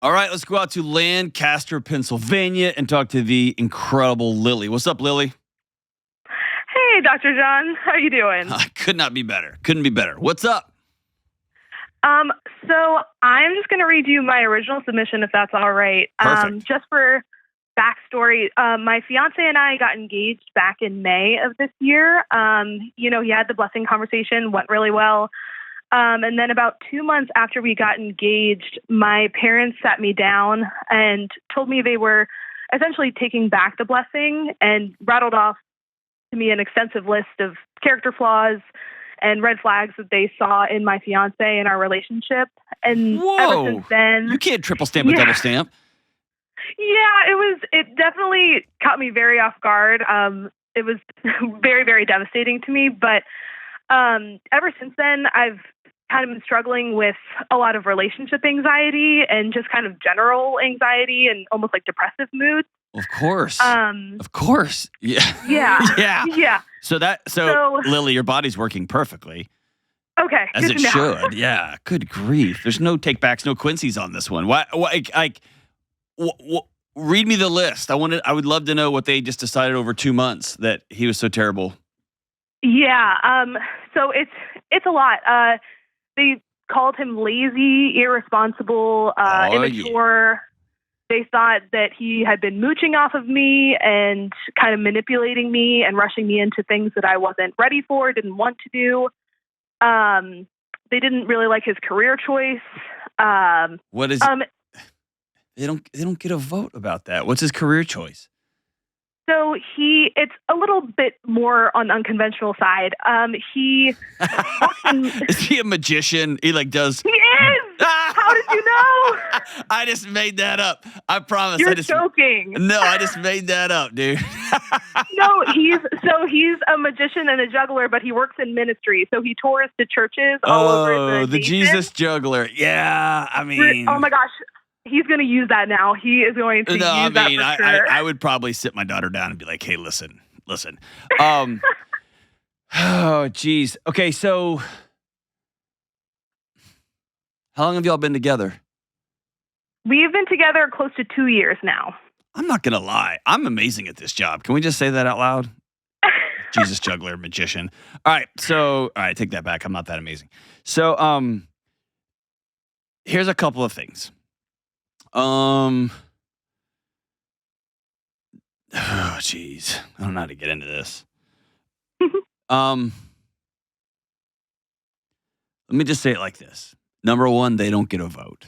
All right, let's go out to Lancaster, Pennsylvania, and talk to the incredible Lily. What's up, Lily? Hey, Dr. John. How you doing? Could not be better. Couldn't be better. What's up? So I'm just going to read you my original submission, if that's all right. Perfect. Just for backstory, my fiance and I got engaged back in May of this year. He had the blessing conversation, went really well. And then about 2 months after we got engaged, my parents sat me down and told me they were essentially taking back the blessing and rattled off to me an extensive list of character flaws and red flags that they saw in my fiance and our relationship. And ever since then, you can't triple stamp a double stamp. Yeah, it definitely caught me very off guard. It was very, very devastating to me. But ever since then, I've kind of been struggling with a lot of relationship anxiety and just kind of general anxiety and almost like depressive moods. Of course. Of course. Yeah. Yeah. Yeah. So Lily, your body's working perfectly. Okay. As it should. Yeah. Good grief. There's no takebacks, no Quincy's on this one. Read me the list. I would love to know what they just decided over 2 months that he was so terrible. Yeah. So it's a lot. They called him lazy, irresponsible, immature. Yeah. They thought that he had been mooching off of me and kind of manipulating me and rushing me into things that I wasn't ready for, didn't want to do. They didn't really like his career choice. What is They don't get a vote about that. What's his career choice? So it's a little bit more on the unconventional side. Is he a magician? He does. He is. How did you know? I just made that up. I promise. You're joking. No, I just made that up, dude. No, he's a magician and a juggler, but he works in ministry. So he tours to churches all over the Jesus juggler. Yeah, I mean. Oh my gosh. He's going to use that now. He is going to use that for sure. I would probably sit my daughter down and be like, hey, listen. Oh, geez. Okay, so how long have y'all been together? We've been together close to 2 years now. I'm not going to lie. I'm amazing at this job. Can we just say that out loud? Jesus juggler, magician. All right, take that back. I'm not that amazing. So here's a couple of things. Oh, geez. I don't know how to get into this. Let me just say it like this. Number one, they don't get a vote.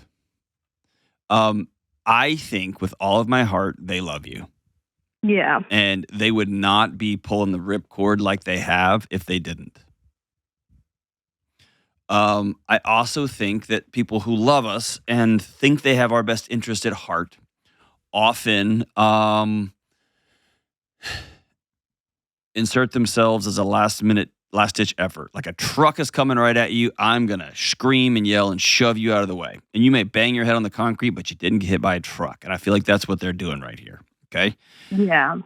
I think with all of my heart, they love you. Yeah. And they would not be pulling the ripcord like they have if they didn't. I also think that people who love us and think they have our best interest at heart often insert themselves as a last-ditch effort. Like a truck is coming right at you, I'm going to scream and yell and shove you out of the way. And you may bang your head on the concrete, but you didn't get hit by a truck. And I feel like that's what they're doing right here, okay? Yeah.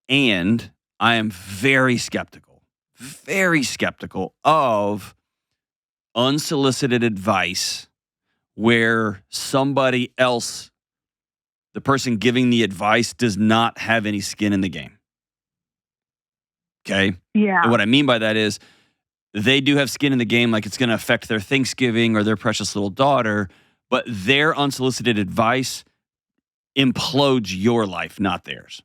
And I am very skeptical of unsolicited advice where somebody else, the person giving the advice, does not have any skin in the game. Okay? Yeah. And what I mean by that is they do have skin in the game, like it's going to affect their Thanksgiving or their precious little daughter, but their unsolicited advice implodes your life, not theirs.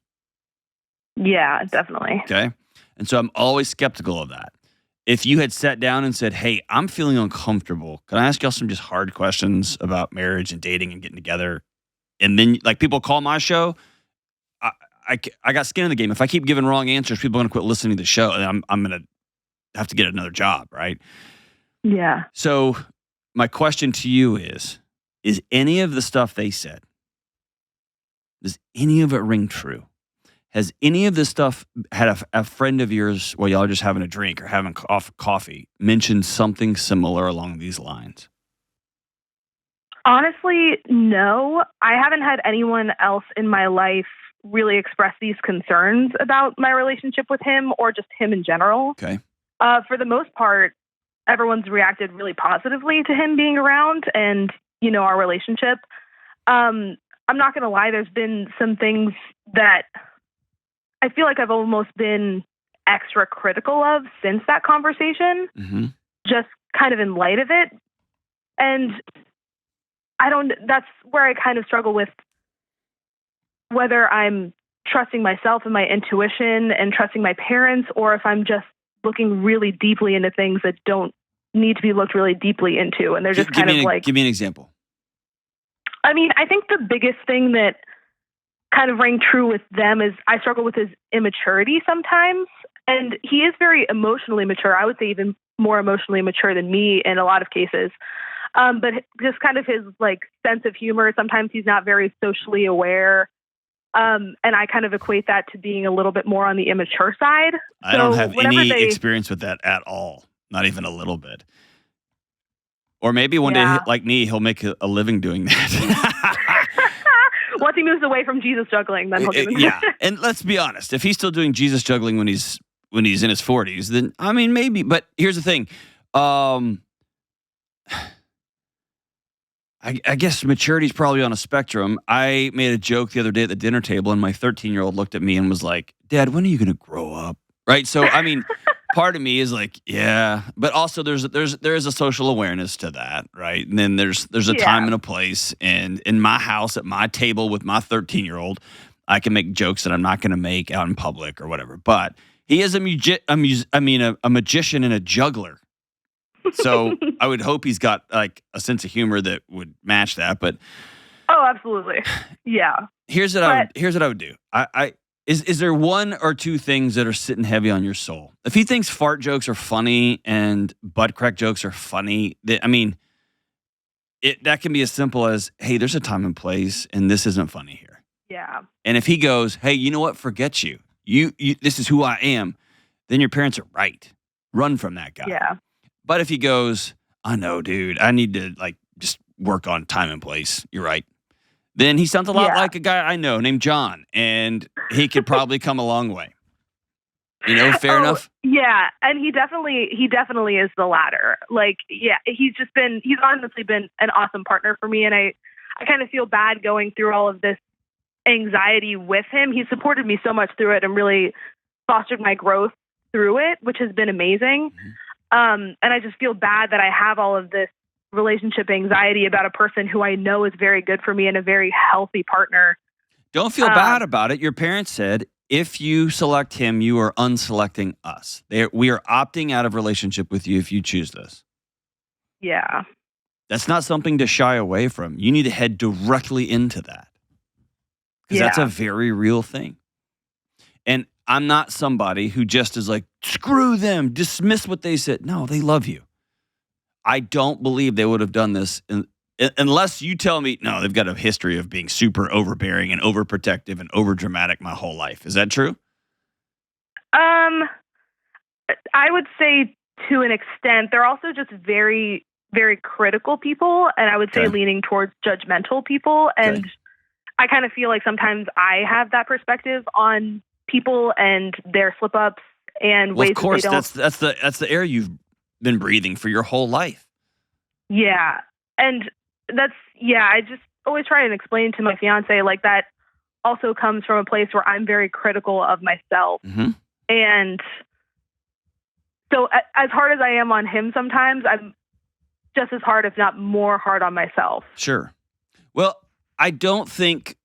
Yeah, definitely. Okay? And so I'm always skeptical of that. If you had sat down and said, hey, I'm feeling uncomfortable, can I ask y'all some just hard questions about marriage and dating and getting together? And then, like, people call my show, I got skin in the game. If I keep giving wrong answers, people are going to quit listening to the show, and I'm going to have to get another job, right? Yeah. So my question to you is any of the stuff they said, does any of it ring true? Has any of this stuff had a friend of yours, while y'all are just having a drink or having coffee, mentioned something similar along these lines? Honestly, no. I haven't had anyone else in my life really express these concerns about my relationship with him or just him in general. Okay. For the most part, everyone's reacted really positively to him being around, and our relationship. I'm not going to lie. There's been some things that I feel like I've almost been extra critical of since that conversation, just kind of in light of it. And that's where I kind of struggle with whether I'm trusting myself and my intuition and trusting my parents, or if I'm just looking really deeply into things that don't need to be looked really deeply into. And they're just kind of like... Give me an example. I mean, I think the biggest thing that kind of rang true with them is I struggle with his immaturity sometimes. And he is very emotionally mature. I would say even more emotionally mature than me in a lot of cases. But just kind of his like sense of humor. Sometimes he's not very socially aware. And I kind of equate that to being a little bit more on the immature side. I don't have any experience with that at all. Not even a little bit. Or maybe one day, like me, he'll make a living doing that. Once he moves away from Jesus juggling, then he'll do yeah. And let's be honest, if he's still doing Jesus juggling when he's in his 40s, then I mean maybe. But here's the thing. I guess maturity is probably on a spectrum. I made a joke the other day at the dinner table, and my 13-year-old looked at me and was like, "Dad, when are you going to grow up?" Right? So, I mean, part of me is like, yeah, but also there is a social awareness to that, right? And then there's a time and a place. And in my house, at my table with my 13-year-old, I can make jokes that I'm not going to make out in public or whatever. But he is a magician and a juggler. So I would hope he's got like a sense of humor that would match that. But absolutely, yeah. Here's what I would do. Is there one or two things that are sitting heavy on your soul? If he thinks fart jokes are funny and butt crack jokes are funny, that can be as simple as, hey, there's a time and place, and this isn't funny here. Yeah. And if he goes, hey, you know what? Forget you. You this is who I am. Then your parents are right. Run from that guy. Yeah. But if he goes, I know, dude, I need to like just work on time and place. You're right. Then he sounds a lot like a guy I know named John, and he could probably come a long way. Fair enough? Yeah, and he definitely is the latter. Like, yeah, he's honestly been an awesome partner for me, and I kind of feel bad going through all of this anxiety with him. He supported me so much through it and really fostered my growth through it, which has been amazing. And I just feel bad that I have all of this relationship anxiety about a person who I know is very good for me and a very healthy partner. Don't feel bad about it. Your parents said, if you select him, you are unselecting us. We are opting out of relationship with you if you choose this. Yeah. That's not something to shy away from. You need to head directly into that. Because that's a very real thing. And I'm not somebody who just is like, screw them, dismiss what they said. No, they love you. I don't believe they would have done this unless you tell me, no, they've got a history of being super overbearing and overprotective and overdramatic my whole life. Is that true? I would say to an extent. They're also just very, very critical people, and I would say leaning towards judgmental people. And I kind of feel like sometimes I have that perspective on people and their slip-ups and ways of course, that they don't... that's the air you've been breathing for your whole life. Yeah. And I just always try and explain to my fiance, like, that also comes from a place where I'm very critical of myself. Mm-hmm. And so as hard as I am on him sometimes, I'm just as hard, if not more hard on myself. Sure. Well, I don't think...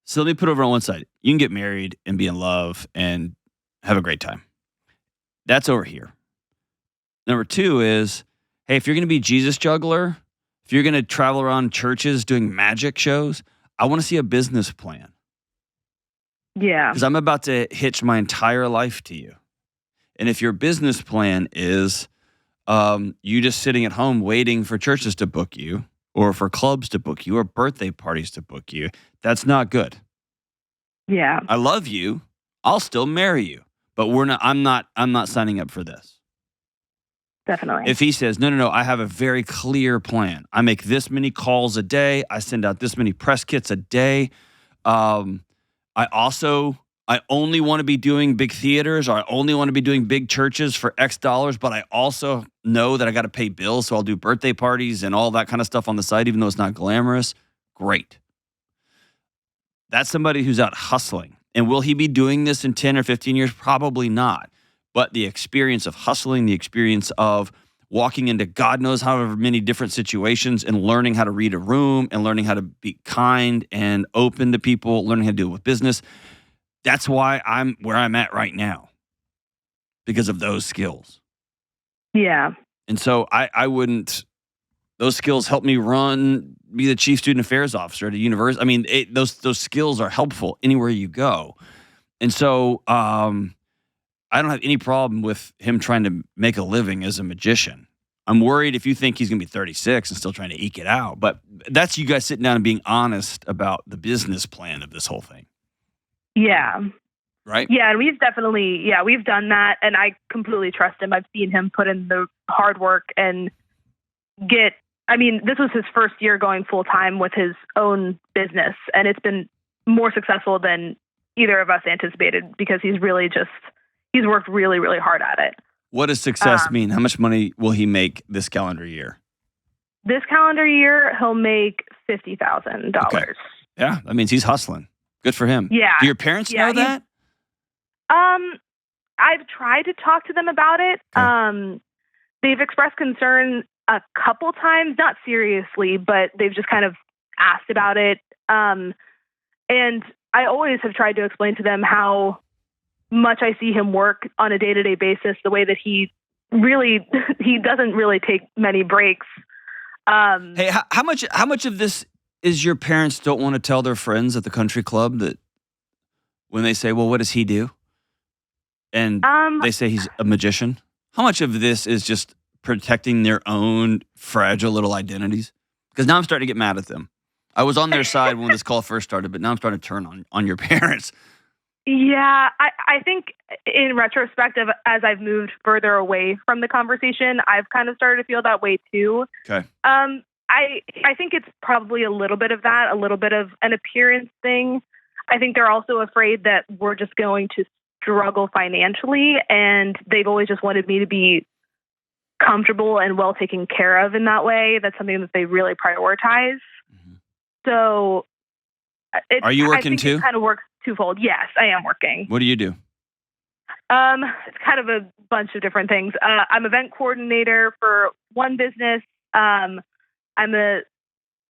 So let me put it over on one side. You can get married and be in love and have a great time. That's over here. Number two is, hey, if you're going to be Jesus juggler, if you're going to travel around churches doing magic shows, I want to see a business plan. Yeah. Because I'm about to hitch my entire life to you. And if your business plan is you just sitting at home waiting for churches to book you, or for clubs to book you, or birthday parties to book you, that's not good. Yeah. I love you. I'll still marry you. But I'm not signing up for this. Definitely. If he says, no, I have a very clear plan. I make this many calls a day. I send out this many press kits a day. I also I only want to be doing big theaters, or I only want to be doing big churches for X dollars, but I also know that I got to pay bills, so I'll do birthday parties and all that kind of stuff on the side, even though it's not glamorous. Great. That's somebody who's out hustling. And will he be doing this in 10 or 15 years? Probably not. But the experience of hustling, the experience of walking into God knows however many different situations and learning how to read a room and learning how to be kind and open to people, learning how to deal with business. That's why I'm where I'm at right now, because of those skills. Yeah. And so I wouldn't, those skills help me be the chief student affairs officer at a university. I mean, those skills are helpful anywhere you go. And so I don't have any problem with him trying to make a living as a magician. I'm worried if you think he's going to be 36 and still trying to eke it out. But that's you guys sitting down and being honest about the business plan of this whole thing. Yeah. Right? Yeah, and we've done that, and I completely trust him. I've seen him put in the hard work and this was his first year going full-time with his own business, and it's been more successful than either of us anticipated because he's worked really, really hard at it. What does success mean? How much money will he make this calendar year? This calendar year, he'll make $50,000. Okay. Yeah, that means he's hustling. Good for him. Yeah. Do your parents know that? I've tried to talk to them about it. Okay. They've expressed concern a couple times, not seriously, but they've just kind of asked about it. And I always have tried to explain to them how much I see him work on a day-to-day basis, the way that he doesn't really take many breaks. Hey, how much of this is your parents don't want to tell their friends at the country club that when they say, well, what does he do? And they say he's a magician. How much of this is just protecting their own fragile little identities? Because now I'm starting to get mad at them. I was on their side when this call first started, but now I'm starting to turn on your parents. Yeah, I think in retrospect, as I've moved further away from the conversation, I've kind of started to feel that way too. Okay. I think it's probably a little bit of that, a little bit of an appearance thing. I think they're also afraid that we're just going to struggle financially, and they've always just wanted me to be comfortable and well taken care of in that way. That's something that they really prioritize. Mm-hmm. So, are you working too? It kind of works twofold. Yes, I am working. What do you do? It's kind of a bunch of different things. I'm event coordinator for one business. I'm a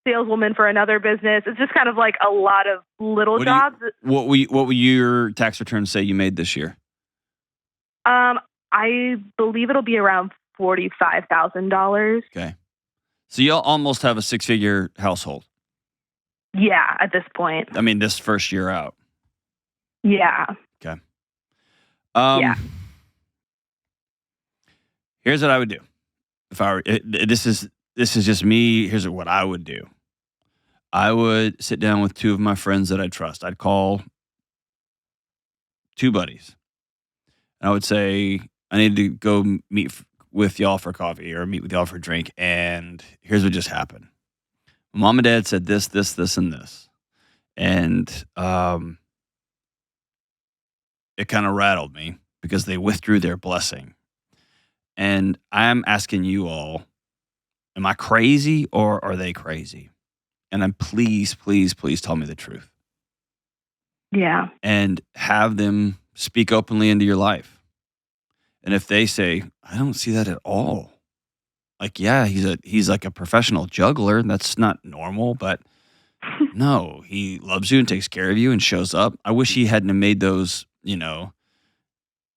saleswoman for another business. It's just kind of like a lot of little jobs. What will your tax returns say you made this year? I believe it'll be around $45,000. Okay. So you'll almost have a 6-figure household. Yeah, at this point. I mean, this first year out. Yeah. Okay. Yeah. Here's what I would do. If I were, this is just me. Here's what I would do. I would sit down with 2 of my friends that I trust. I'd call 2 buddies. And I would say, I need to go meet with y'all for coffee or meet with y'all for a drink. And here's what just happened. Mom and Dad said this, this, this, and this. And it kind of rattled me because they withdrew their blessing. And I'm asking you all, am I crazy or are they crazy? And I'm please tell me the truth. Yeah. And have them speak openly into your life. And if they say, I don't see that at all. Like, yeah, he's like a professional juggler. That's not normal, but no, he loves you and takes care of you and shows up. I wish he hadn't made those,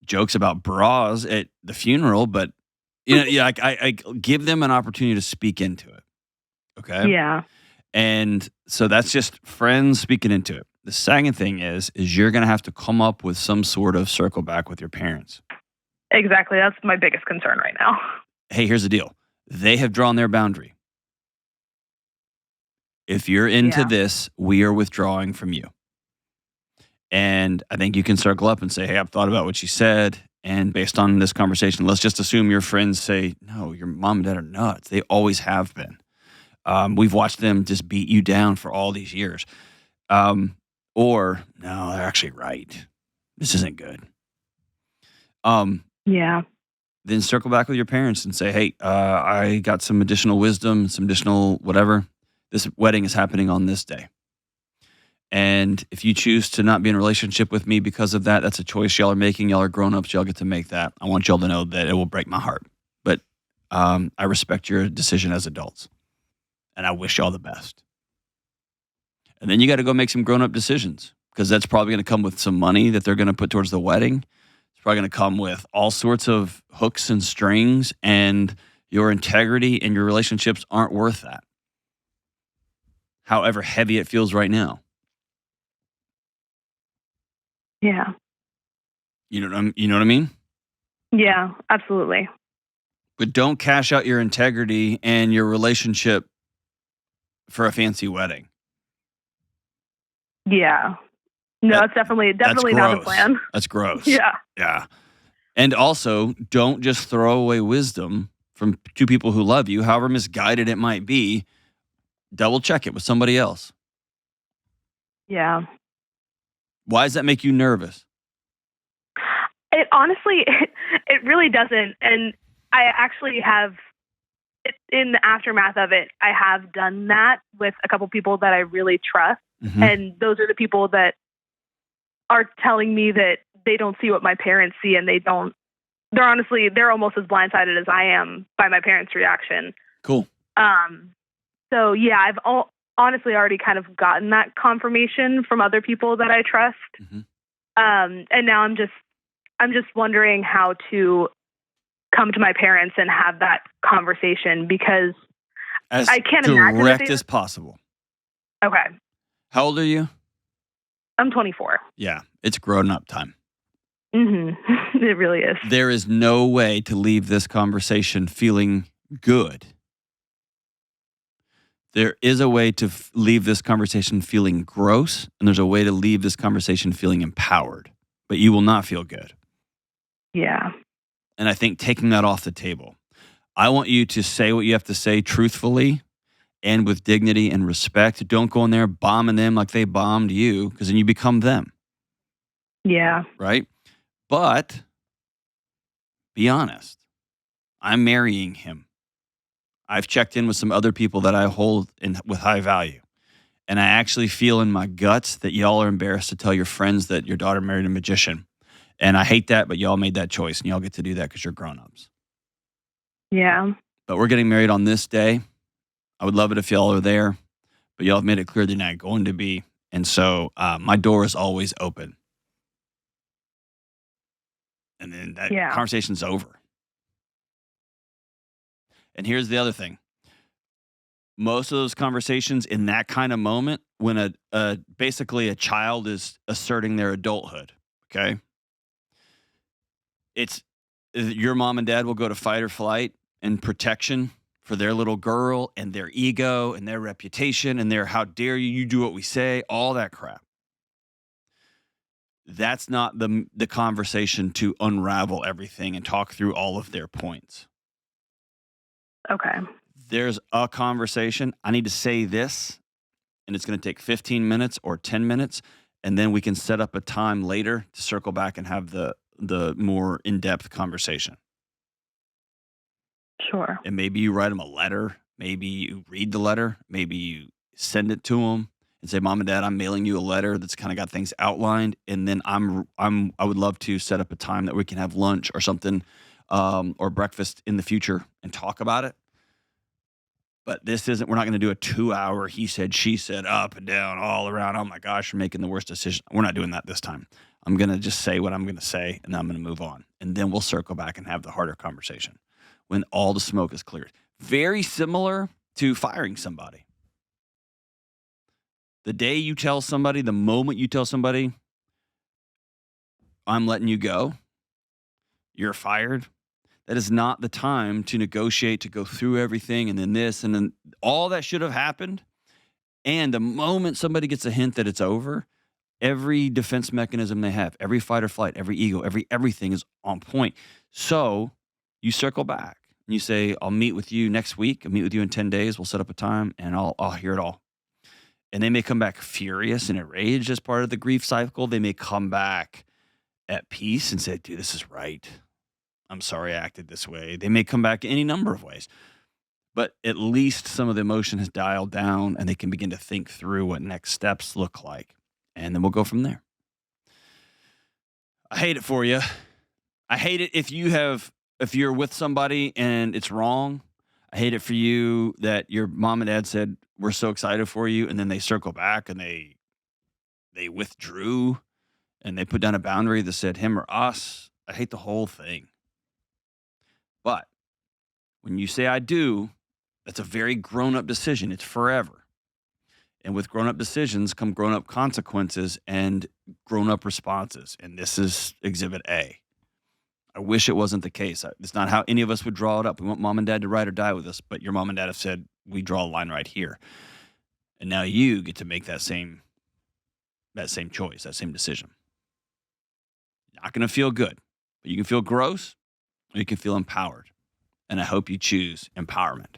jokes about bras at the funeral, but I give them an opportunity to speak into it. Okay. Yeah. And so that's just friends speaking into it. The second thing is you're going to have to come up with some sort of circle back with your parents. Exactly. That's my biggest concern right now. Hey, here's the deal. They have drawn their boundary. If you're into this, we are withdrawing from you. And I think you can circle up and say, hey, I've thought about what she said. And based on this conversation, let's just assume your friends say, no, your mom and dad are nuts. They always have been. We've watched them just beat you down for all these years. Or, no, they're actually right. This isn't good. Um, Yeah. then circle back with your parents and say, hey, I got some additional wisdom, some additional whatever. This wedding is happening on this day. And if you choose to not be in a relationship with me because of that, that's a choice y'all are making. Y'all are grown-ups. Y'all get to make that. I want y'all to know that it will break my heart. But I respect your decision as adults. And I wish y'all the best. And then you got to go make some grown-up decisions, because that's probably going to come with some money that they're going to put towards the wedding. It's probably going to come with all sorts of hooks and strings, and your integrity and your relationships aren't worth that, however heavy it feels right now. Yeah. You know what I mean? Yeah, absolutely. But don't cash out your integrity and your relationship for a fancy wedding. Yeah. No, it's definitely not the plan. That's gross. Yeah. Yeah. And also, don't just throw away wisdom from two people who love you, however misguided it might be. Double check it with somebody else. Yeah. Why does that make you nervous? It honestly, it really doesn't. And I actually have, in the aftermath of it, I have done that with a couple people that I really trust. Mm-hmm. And those are the people that are telling me that they don't see what my parents see, and they're almost as blindsided as I am by my parents' reaction. Cool. So yeah, I've honestly already kind of gotten that confirmation from other people that I trust. Mm-hmm. And now I'm just wondering how to come to my parents and have that conversation, because as I can't imagine direct as possible. Okay. How old are you? I'm 24. Yeah, it's grown up time. Mm-hmm. It really is. There is no way to leave this conversation feeling good. There is a way to leave this conversation feeling gross, and there's a way to leave this conversation feeling empowered, but you will not feel good. Yeah. And I think taking that off the table, I want you to say what you have to say truthfully and with dignity and respect. Don't go in there bombing them like they bombed you, because then you become them. Yeah. Right? But be honest. I'm marrying him. I've checked in with some other people that I hold with high value. And I actually feel in my guts that y'all are embarrassed to tell your friends that your daughter married a magician. And I hate that, but y'all made that choice, and y'all get to do that because you're grown-ups. Yeah. But we're getting married on this day. I would love it if y'all are there, but y'all have made it clear they're not going to be. And so my door is always open. And then that conversation's over. And here's the other thing. Most of those conversations in that kind of moment, when basically a child is asserting their adulthood, okay? It's your mom and dad will go to fight or flight and protection for their little girl and their ego and their reputation and their how dare you do what we say, all that crap. That's not the conversation to unravel everything and talk through all of their points. Okay. There's a conversation. I need to say this, and it's going to take 15 minutes or 10 minutes, and then we can set up a time later to circle back and have the more in-depth conversation. Sure. And maybe you write them a letter. Maybe you read the letter. Maybe you send it to them and say, Mom and Dad, I'm mailing you a letter that's kind of got things outlined. And then I would love to set up a time that we can have lunch or something, or breakfast in the future and talk about it. But we're not going to do a 2-hour he said, she said, up and down, all around. Oh my gosh, you're making the worst decision. We're not doing that this time. I'm going to just say what I'm going to say, and then I'm going to move on. And then we'll circle back and have the harder conversation when all the smoke is cleared. Very similar to firing somebody. The moment you tell somebody, I'm letting you go, you're fired, that is not the time to negotiate, to go through everything, and then this, and then all that should have happened. And the moment somebody gets a hint that it's over, every defense mechanism they have, every fight or flight, every ego, everything is on point. So you circle back and you say, I'll meet with you next week. I'll meet with you in 10 days. We'll set up a time and I'll hear it all. And they may come back furious and enraged as part of the grief cycle. They may come back at peace and say, dude, this is right. I'm sorry I acted this way. They may come back any number of ways, but at least some of the emotion has dialed down and they can begin to think through what next steps look like. And then we'll go from there. I hate it for you. I hate it if you're with somebody and it's wrong. I hate it for you that your mom and dad said, we're so excited for you. And then they circle back and they withdrew and they put down a boundary that said him or us. I hate the whole thing. But when you say I do, that's a very grown-up decision. It's forever. And with grown-up decisions come grown-up consequences and grown-up responses. And this is Exhibit A. I wish it wasn't the case. It's not how any of us would draw it up. We want mom and dad to ride or die with us, but your mom and dad have said, we draw a line right here. And now you get to make that same choice, that same decision. Not going to feel good, but you can feel gross or you can feel empowered. And I hope you choose empowerment.